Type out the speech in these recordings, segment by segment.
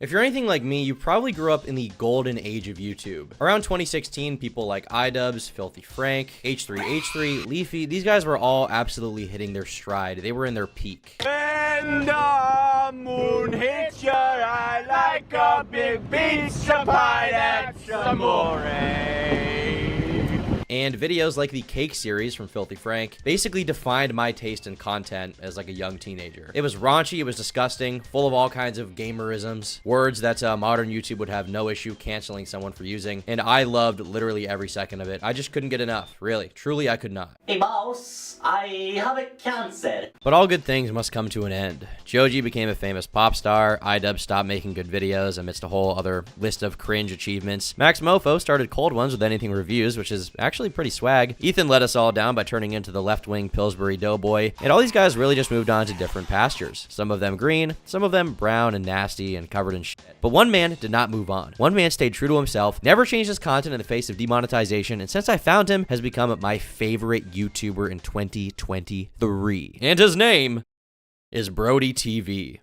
If you're anything like me, you probably grew up in the golden age of YouTube. Around 2016, people like iDubbbz, Filthy Frank, H3H3, Leafy, these guys were all absolutely hitting their stride. They were in their peak. When the moon hits your eye like a big pizza pie, that's amore. And videos like the Cake series from Filthy Frank basically defined my taste in content as like a young teenager. It was raunchy, it was disgusting, full of all kinds of gamerisms, words that modern YouTube would have no issue canceling someone for using, and I loved literally every second of it. I just couldn't get enough, really. Truly, I could not. Hey boss, I have a cancer. But all good things must come to an end. Joji became a famous pop star, iDubbbz stopped making good videos amidst a whole other list of cringe achievements. Max Mofo started cold ones with anything reviews, which is actually pretty swag. Ethan let us all down by turning into the left-wing Pillsbury Doughboy, and all these guys really just moved on to different pastures. Some of them green, some of them brown and nasty and covered in shit. But one man did not move on. One man stayed true to himself, never changed his content in the face of demonetization, and since I found him, has become my favorite YouTuber in 2023. And his name is Brody TV.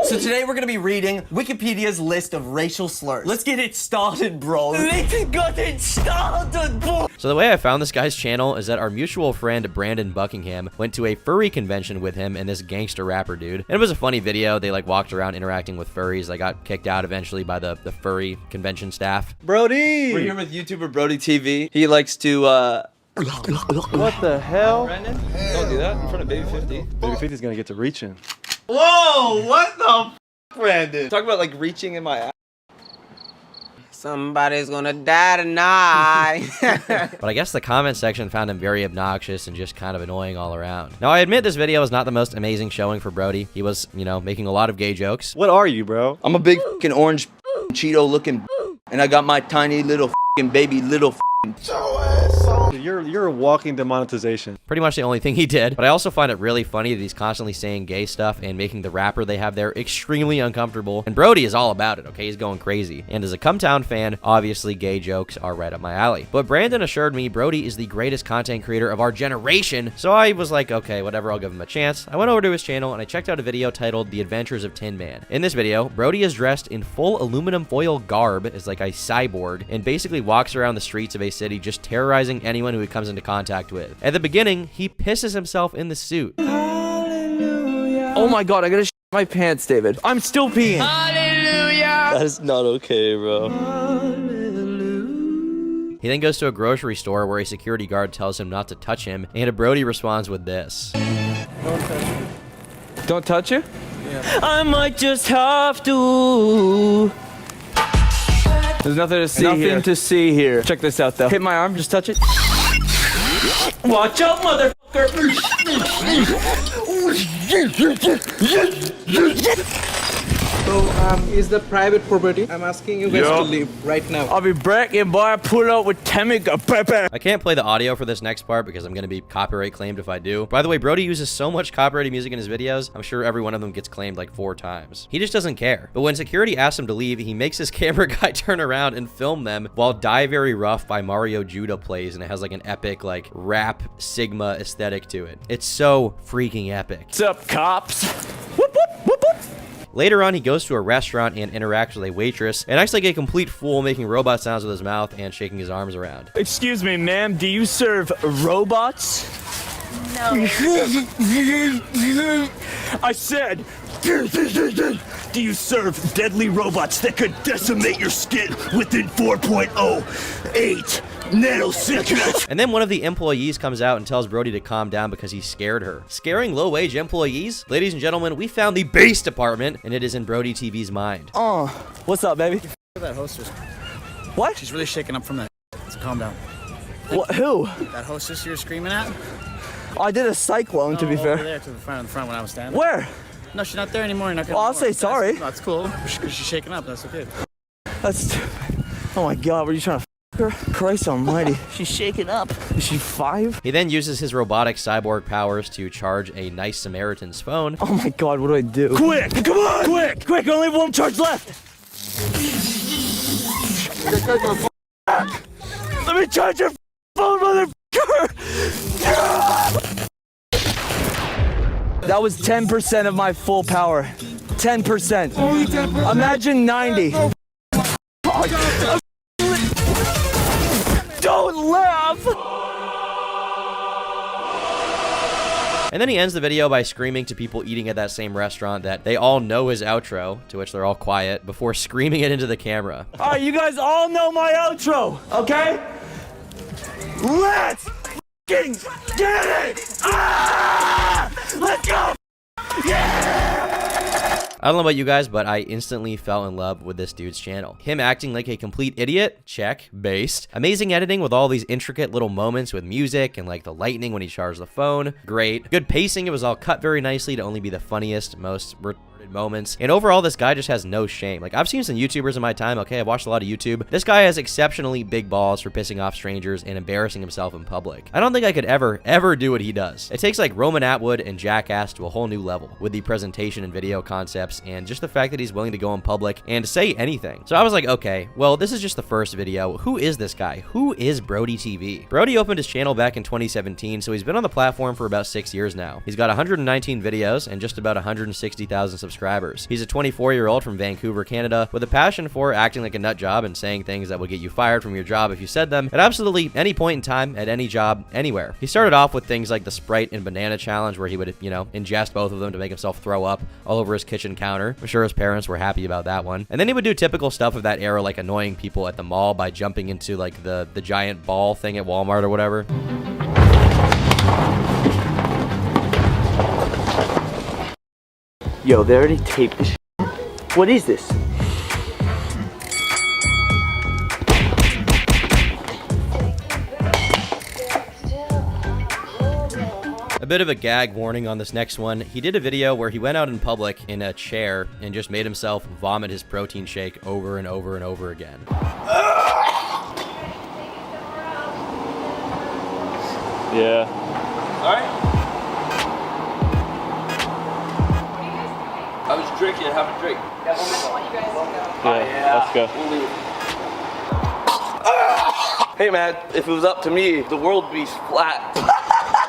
So today we're gonna be reading Wikipedia's list of racial slurs. Let's get it started, bro. Let's get it started, bro. So the way I found this guy's channel is that our mutual friend Brandon Buckingham went to a furry convention with him and this gangster rapper dude. And it was a funny video. They like walked around interacting with furries. They got kicked out eventually by the furry convention staff. Brody! We're here with YouTuber Brody TV. He likes to, What the hell? Brandon, don't do that in front of Baby 50. Baby 50's gonna get to reaching. Whoa, what the f, Brandon? Talk about like reaching in my ass. Somebody's gonna die tonight. But I guess the comment section found him very obnoxious and just kind of annoying all around. Now, I admit this video was not the most amazing showing for Brody. He was, you know, making a lot of gay jokes. What are you, bro? I'm a big f***ing orange Cheeto looking and I got my tiny little f***ing baby little You're a walking demonetization. Pretty much the only thing he did. But I also find it really funny that he's constantly saying gay stuff and making the rapper they have there extremely uncomfortable. And Brody is all about it, okay? He's going crazy. And as a Cumtown fan, obviously gay jokes are right up my alley. But Brandon assured me Brody is the greatest content creator of our generation. So I was like, okay, whatever, I'll give him a chance. I went over to his channel and I checked out a video titled The Adventures of Tin Man. In this video, Brody is dressed in full aluminum foil garb as like a cyborg and basically walks around the streets of a city just terrorizing anyone who he comes into contact with. At the beginning, he pisses himself in the suit. Oh my god, I gotta shit my pants, David. I'm still peeing. Hallelujah! That is not okay, bro. He then goes to a grocery store where a security guard tells him not to touch him, and Brody responds with this. Don't touch you? Yeah. I might just have to. There's nothing to see here. Nothing to see here. Check this out, though. Hit my arm, just touch it. Watch out, motherfucker! So, is the private property? I'm asking you guys to leave right now. I'll be breaking, boy. I pull out with Temika Pepe. I can't play the audio for this next part because I'm going to be copyright claimed if I do. By the way, Brody uses so much copyrighted music in his videos, I'm sure every one of them gets claimed like 4 times. He just doesn't care. But when security asks him to leave, he makes his camera guy turn around and film them while Die Very Rough by Mario Judah plays, and it has like an epic like rap Sigma aesthetic to it. It's so freaking epic. What's up, cops? Whoop, whoop, whoop, whoop. Later on, he goes to a restaurant and interacts with a waitress and acts like a complete fool, making robot sounds with his mouth and shaking his arms around. Excuse me, ma'am. Do you serve robots? No. I said, do you serve deadly robots that could decimate your skin within 4.08 nanoseconds? And then one of the employees comes out and tells Brody to calm down because he scared her. Scaring low-wage employees? Ladies and gentlemen, we found the base department, and it is in Brody TV's mind. Oh, what's up, baby? That hostess. What? She's really shaking up from that. So calm down. What? Who? That hostess you're screaming at? Oh, I did a cyclone, to be Over fair. there to the front when I was standing. Where? No, she's not there anymore. You're not gonna Well, I'll say sorry. That's cool. Because she's shaking up. That's okay. That's stupid. Oh my god, were you trying to her? Christ almighty. She's shaking up. Is she 5? He then uses his robotic cyborg powers to charge a nice Samaritan's phone. Oh my god, what do I do? Quick! Come on! Quick! Quick! I only have 1 charge left! Let me charge your phone, motherfucker! That was 10% of my full power. 10%. Only 10%. Imagine 90. Don't laugh! And then he ends the video by screaming to people eating at that same restaurant that they all know his outro, to which they're all quiet, before screaming it into the camera. All right, you guys all know my outro, okay? Let's f***ing get it! Ah! Let's go! I don't know about you guys, but I instantly fell in love with this dude's channel. Him acting like a complete idiot, check, based. Amazing editing with all these intricate little moments with music and like the lightning when he charged the phone, great. Good pacing, it was all cut very nicely to only be the funniest, most moments. And overall, this guy just has no shame. Like, I've seen some YouTubers in my time, okay? I've watched a lot of YouTube. This guy has exceptionally big balls for pissing off strangers and embarrassing himself in public. I don't think I could ever do what he does. It takes like Roman Atwood and Jackass to a whole new level with the presentation and video concepts and just the fact that he's willing to go in public and say anything. So I was like, okay, well, this is just the first video. Who is this guy? Who is Brody TV? Brody opened his channel back in 2017, so he's been on the platform for about 6 years now. He's got 119 videos and just about 160,000 subscribers. He's a 24-year-old from Vancouver, Canada, with a passion for acting like a nut job and saying things that will get you fired from your job if you said them at absolutely any point in time, at any job, anywhere. He started off with things like the Sprite and banana challenge, where he would, you know, ingest both of them to make himself throw up all over his kitchen counter. I'm sure his parents were happy about that one. And then he would do typical stuff of that era, like annoying people at the mall by jumping into like the giant ball thing at Walmart or whatever. Yo, they already taped this. What is this? A bit of a gag warning on this next one. He did a video where he went out in public in a chair and just made himself vomit his protein shake over and over and over again. Yeah. All right. I was drinking. Have a drink. Yeah, let's go. Hey man, if it was up to me, the world would be flat.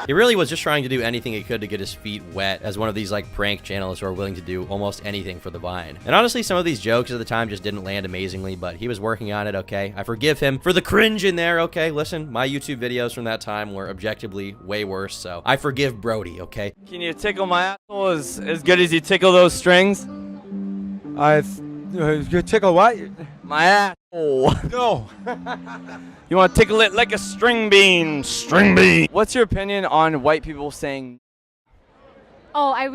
He really was just trying to do anything he could to get his feet wet as one of these like prank channels who are willing to do almost anything for the Vine. And honestly, some of these jokes at the time just didn't land amazingly, but he was working on it, okay? I forgive him for the cringe in there, okay? Listen, my YouTube videos from that time were objectively way worse, so I forgive Brody, okay? Can you tickle my asshole as good as you tickle those strings? You tickle what? My asshole. No. You want to tickle it like a string bean. String bean. What's your opinion on white people saying? Oh, I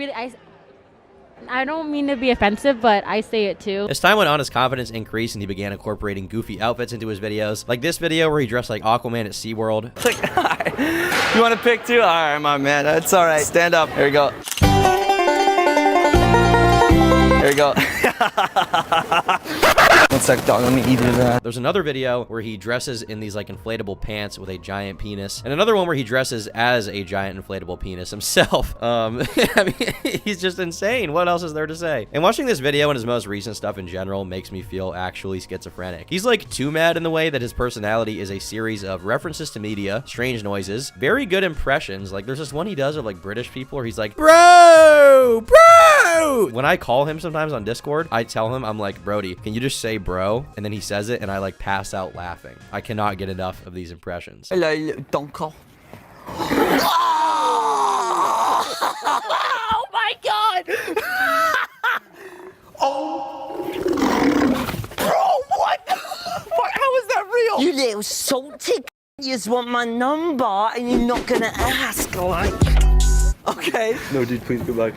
don't mean to be offensive, but I say it too. As time went on, his confidence increased and he began incorporating goofy outfits into his videos. Like this video where he dressed like Aquaman at SeaWorld. It's like, you want to pick too? All right, my man. That's all right. Stand up. Here we go. Here we go. One sec, dog. Let me eat that. There's another video where he dresses in these like inflatable pants with a giant penis, and another one where he dresses as a giant inflatable penis himself. I mean, he's just insane. What else is there to say? And watching this video and his most recent stuff in general makes me feel actually schizophrenic. He's like too mad in the way that his personality is a series of references to media, strange noises, very good impressions. Like there's this one he does of like British people where he's like, bro. When I call him sometimes on Discord, I tell him, I'm like, Brody, can you just say bro? And then he says it and I like pass out laughing. I cannot get enough of these impressions. Hello, little donko. Oh my god! Oh. Bro, what the fuck? How is that real? You little salty. You just want my number and you're not gonna ask, like. Okay. No, dude, please go back.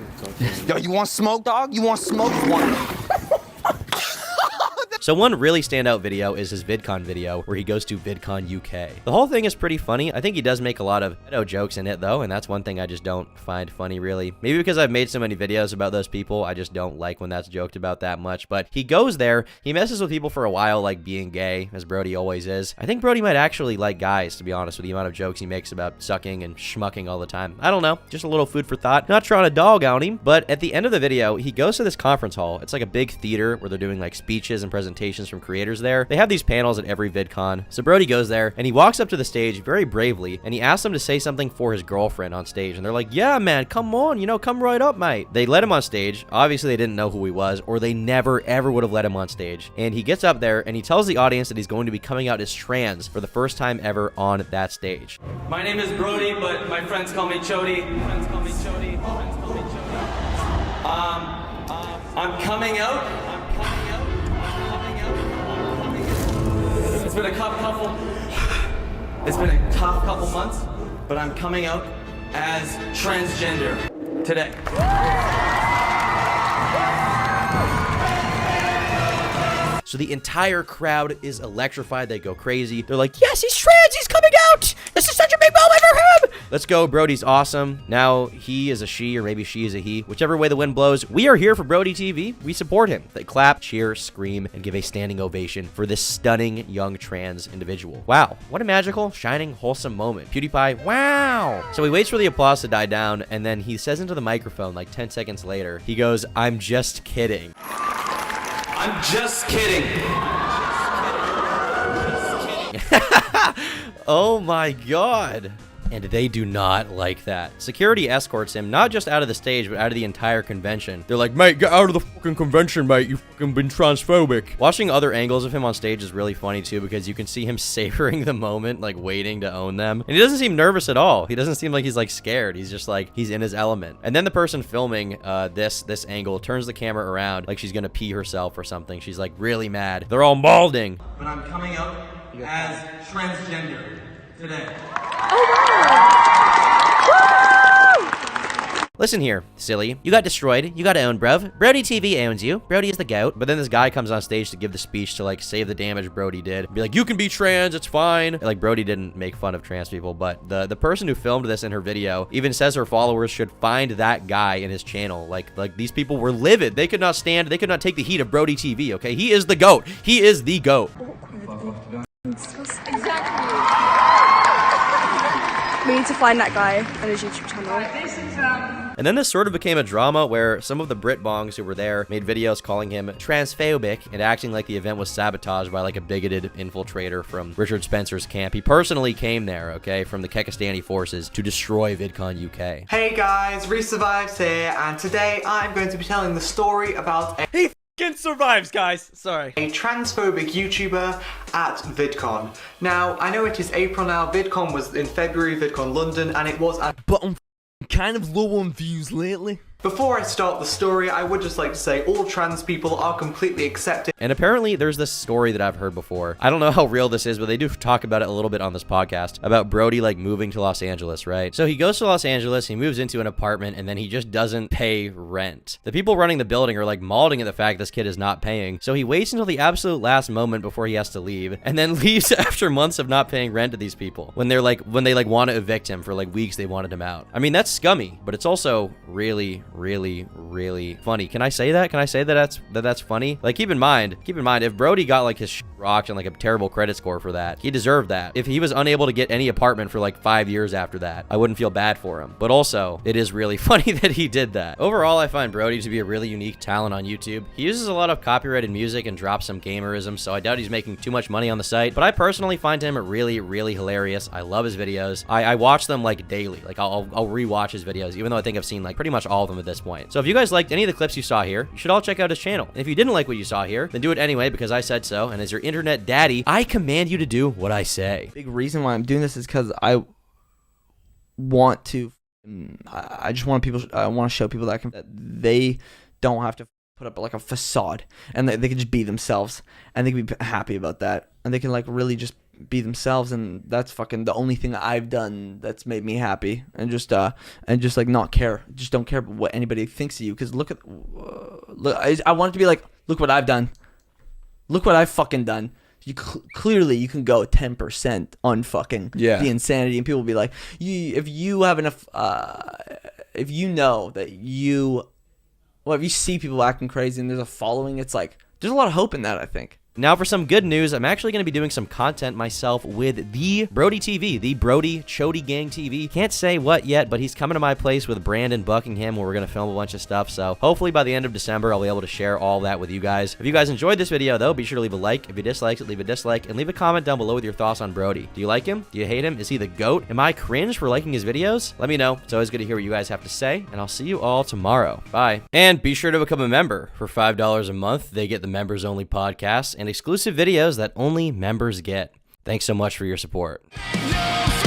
Yo, you want smoke, dog? You want smoke? So one really standout video is his VidCon video where he goes to VidCon UK. The whole thing is pretty funny. I think he does make a lot of pedo jokes in it though, and that's one thing I just don't find funny really. Maybe because I've made so many videos about those people, I just don't like when that's joked about that much. But he goes there, he messes with people for a while like being gay, as Brody always is. I think Brody might actually like guys, to be honest, with the amount of jokes he makes about sucking and schmucking all the time. I don't know, just a little food for thought. Not trying to dog on him, but at the end of the video, he goes to this conference hall. It's like a big theater where they're doing like speeches and presentations presentations from creators there. They have these panels at every VidCon. So Brody goes there and he walks up to the stage very bravely and he asks them to say something for his girlfriend on stage. And they're like, yeah, man, come on, you know, come right up, mate. They let him on stage. Obviously, they didn't know who he was, or they never, ever would have let him on stage. And he gets up there and he tells the audience that he's going to be coming out as trans for the first time ever on that stage. My name is Brody, but my friends call me Chody. I'm coming out. It's been a tough couple months, but I'm coming out as transgender today. So the entire crowd is electrified. They go crazy. They're like, yes, he's trans. He's coming out. This is such a big moment for him. Let's go. Brody's awesome. Now he is a she, or maybe she is a he. Whichever way the wind blows, we are here for Brody TV. We support him. They clap, cheer, scream, and give a standing ovation for this stunning young trans individual. Wow. What a magical, shining, wholesome moment. PewDiePie, wow. So he waits for the applause to die down, and then he says into the microphone like 10 seconds later, he goes, I'm just kidding. I'm just kidding. Oh my god. And they do not like that. Security escorts him, not just out of the stage, but out of the entire convention. They're like, mate, get out of the fucking convention, mate. You fucking been transphobic. Watching other angles of him on stage is really funny, too, because you can see him savoring the moment, like, waiting to own them. And he doesn't seem nervous at all. He doesn't seem like he's, like, scared. He's just, like, he's in his element. And then the person filming this angle turns the camera around like she's gonna pee herself or something. She's, like, really mad. They're all balding. But I'm coming out as transgender today. Listen here, silly. You got destroyed. You got owned, bruv. Brody TV owns you. Brody is the goat. But then this guy comes on stage to give the speech to, like, save the damage Brody did. Be like, you can be trans, it's fine. And, like, Brody didn't make fun of trans people, but the person who filmed this in her video even says her followers should find that guy in his channel. Like these people were livid. They could not take the heat of Brody TV, okay? He is the goat. He is the goat. Exactly. We need to find that guy on his YouTube channel. And then this sort of became a drama where some of the Brit bongs who were there made videos calling him transphobic and acting like the event was sabotaged by like a bigoted infiltrator from Richard Spencer's camp. He personally came there, okay, from the Kekistani forces to destroy VidCon UK. Hey guys, Resurvives here, and today I'm going to be telling the story about He f***ing survives, guys. Sorry. a transphobic YouTuber at VidCon. Now, I know it is April now, VidCon was in February, VidCon London, and it was But I'm kind of low on views lately. Before I start the story, I would just like to say all trans people are completely accepted. And apparently there's this story that I've heard before. I don't know how real this is, but they do talk about it a little bit on this podcast about Brody like moving to Los Angeles, right? So he goes to Los Angeles, he moves into an apartment, and then he just doesn't pay rent. The people running the building are like mauling at the fact this kid is not paying. So he waits until the absolute last moment before he has to leave, and then leaves after months of not paying rent to these people. When they want to evict him for like weeks, they wanted him out. I mean, that's scummy, but it's also really funny. Can I say that? Can I say that that's funny? Like, keep in mind, if Brody got like his rocked and like a terrible credit score for that, he deserved that. If he was unable to get any apartment for like 5 years after that, I wouldn't feel bad for him. But also, it is really funny that he did that. Overall, I find Brody to be a really unique talent on YouTube. He uses a lot of copyrighted music and drops some gamerism, so I doubt he's making too much money on the site. But I personally find him really hilarious. I love his videos. I watch them like daily. Like I'll rewatch his videos, even though I think I've seen like pretty much all of them at this point. So if you guys liked any of the clips you saw here, you should all check out his channel. And if you didn't like what you saw here, then do it anyway because I said so. And as your internet daddy, I command you to do what I say. Big reason why I'm doing this is because I want to. I just want people. I want to show people that they don't have to put up like a facade, and they can just be themselves, and they can be happy about that, and they can like really just be themselves, and that's fucking the only thing that I've done that's made me happy, and just like not care, just don't care what anybody thinks of you, because look, I want it to be like, look what I've done, look what I've fucking done. You clearly you can go 10% on fucking the insanity, and people will be like, if you have enough, if you know that if you see people acting crazy and there's a following, it's like there's a lot of hope in that, I think. Now for some good news, I'm actually going to be doing some content myself with the Brody TV, the Brody Chody Gang TV. Can't say what yet, but he's coming to my place with Brandon Buckingham where we're going to film a bunch of stuff. So hopefully by the end of December, I'll be able to share all that with you guys. If you guys enjoyed this video though, be sure to leave a like. If you disliked it, leave a dislike and leave a comment down below with your thoughts on Brody. Do you like him? Do you hate him? Is he the GOAT? Am I cringe for liking his videos? Let me know. It's always good to hear what you guys have to say, and I'll see you all tomorrow. Bye. And be sure to become a member. For $5 a month, they get the members only podcasts and exclusive videos that only members get. Thanks so much for your support. No